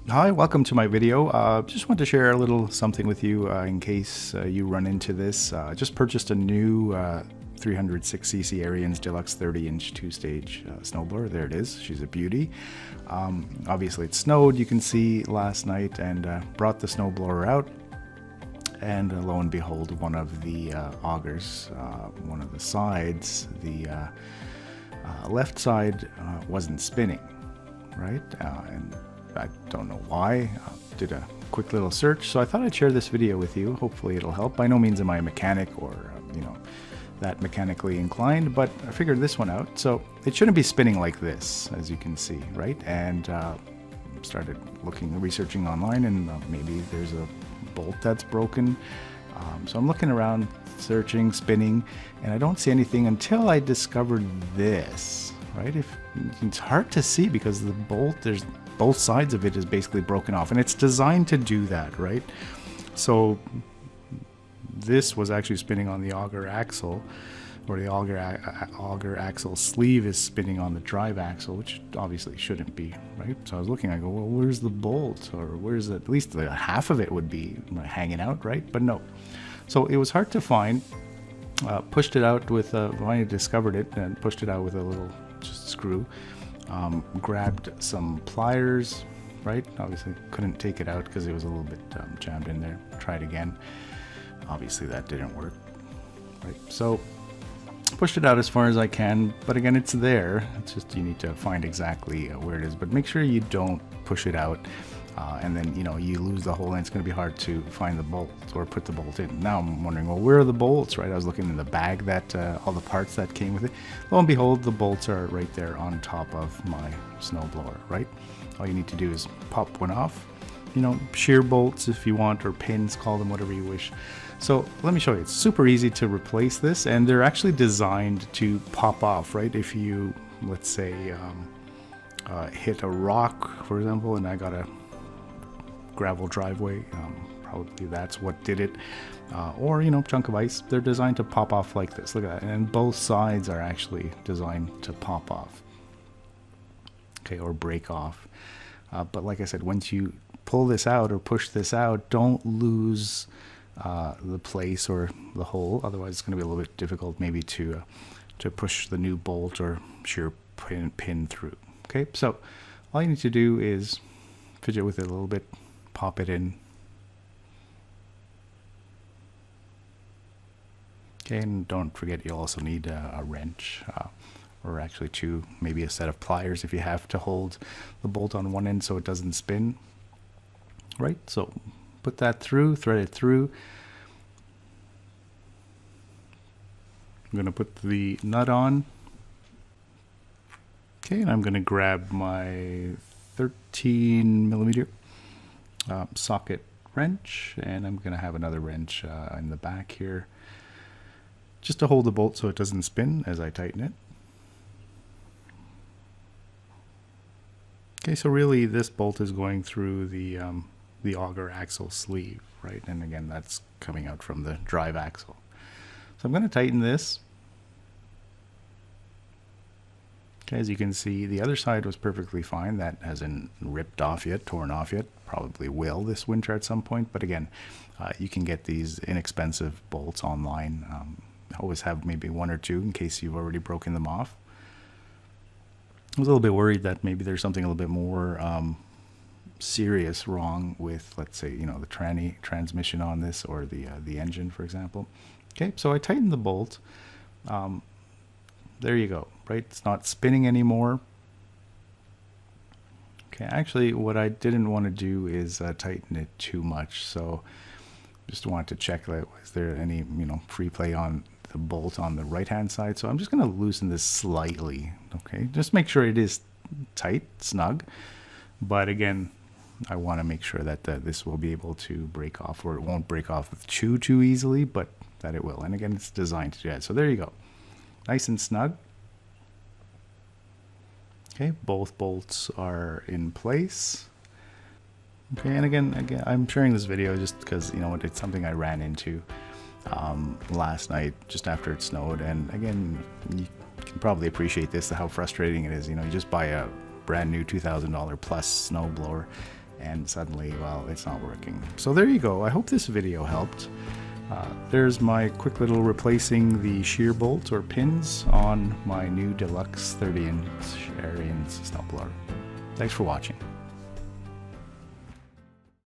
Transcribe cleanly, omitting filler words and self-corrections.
Hi, welcome to my video. Just want to share a little something with you in case you run into this. Just purchased a new 306cc Ariens Deluxe 30-inch 2-stage snowblower. There it is. She's a beauty. Obviously it snowed, you can see, last night, and brought the snowblower out. And lo and behold, one of the augers, one of the sides, the left side wasn't spinning, right? And I don't know why. Did a quick little search, so I thought I'd share this video with you. Hopefully it'll help. By no means am I a mechanic or that mechanically inclined, but I figured this one out. So it shouldn't be spinning like this, as you can see, right? And started researching online, and maybe there's a bolt that's broken. So I'm looking around, searching, spinning, and I don't see anything until I discovered this, right? It's hard to see because the bolt, both sides of it is basically broken off, and it's designed to do that, right? So this was actually spinning on the auger axle, or the auger axle sleeve is spinning on the drive axle, which obviously shouldn't be, right? So I was looking, I go, well, where's the bolt, or where's at least half of it would be hanging out, right? But no. So it was hard to find. Pushed it out with when I discovered it, and pushed it out with a little just screw. Grabbed some pliers, right? Obviously couldn't take it out because it was a little bit jammed in there. Tried again. Obviously that didn't work, right? So pushed it out as far as I can, but again, it's there. It's just you need to find exactly where it is, but make sure you don't push it out and then you lose the hole, and it's going to be hard to find the bolt or put the bolt in. Now I'm wondering, well, where are the bolts, right? I was looking in the bag that all the parts that came with it. Lo and behold, the bolts are right there on top of my snowblower, right? All you need to do is pop one off, shear bolts if you want, or pins, call them whatever you wish. So let me show you. It's super easy to replace this, and they're actually designed to pop off, right? If you, let's say, hit a rock, for example, and I got a gravel driveway, probably that's what did it, or chunk of ice, they're designed to pop off like this. Look at that, and both sides are actually designed to pop off, okay, or break off. But like I said, once you pull this out or push this out, don't lose the place or the hole, otherwise it's going to be a little bit difficult maybe to push the new bolt or shear pin through. Okay, so all you need to do is fidget with it a little bit, pop it in. Okay, and don't forget you also need a wrench, or actually two, maybe a set of pliers if you have, to hold the bolt on one end so it doesn't spin. Right, so put that through, thread it through. I'm going to put the nut on. Okay, and I'm going to grab my 13mm socket wrench, and I'm going to have another wrench in the back here just to hold the bolt so it doesn't spin as I tighten it. Okay, so really this bolt is going through the auger axle sleeve, right? And again, that's coming out from the drive axle. So I'm going to tighten this. Okay, as you can see, the other side was perfectly fine. That hasn't ripped off yet, torn off yet. Probably will this winter at some point. But again, you can get these inexpensive bolts online. Always have maybe one or two in case you've already broken them off. I was a little bit worried that maybe there's something a little bit more serious wrong with, let's say, the transmission on this, or the engine, for example. Okay, so I tightened the bolt. There you go, right? It's not spinning anymore. Okay, actually what I didn't want to do is tighten it too much, so just wanted to check that was there any free play on the bolt on the right hand side. So I'm just going to loosen this slightly. Okay, just make sure it is tight, snug, but again, I want to make sure that this will be able to break off, or it won't break off too easily, but that it will. And again, it's designed to do that. So there you go, nice and snug. Okay, both bolts are in place. Okay, and again, I'm sharing this video just because it's something I ran into last night just after it snowed, and again, you can probably appreciate this, how frustrating it is. You just buy a brand new $2,000 plus snowblower, and suddenly, well, it's not working. So there you go. I hope this video helped. There's my quick little replacing the shear bolt or pins on my new deluxe 30-inch Ariens Snowblower. Thanks for watching.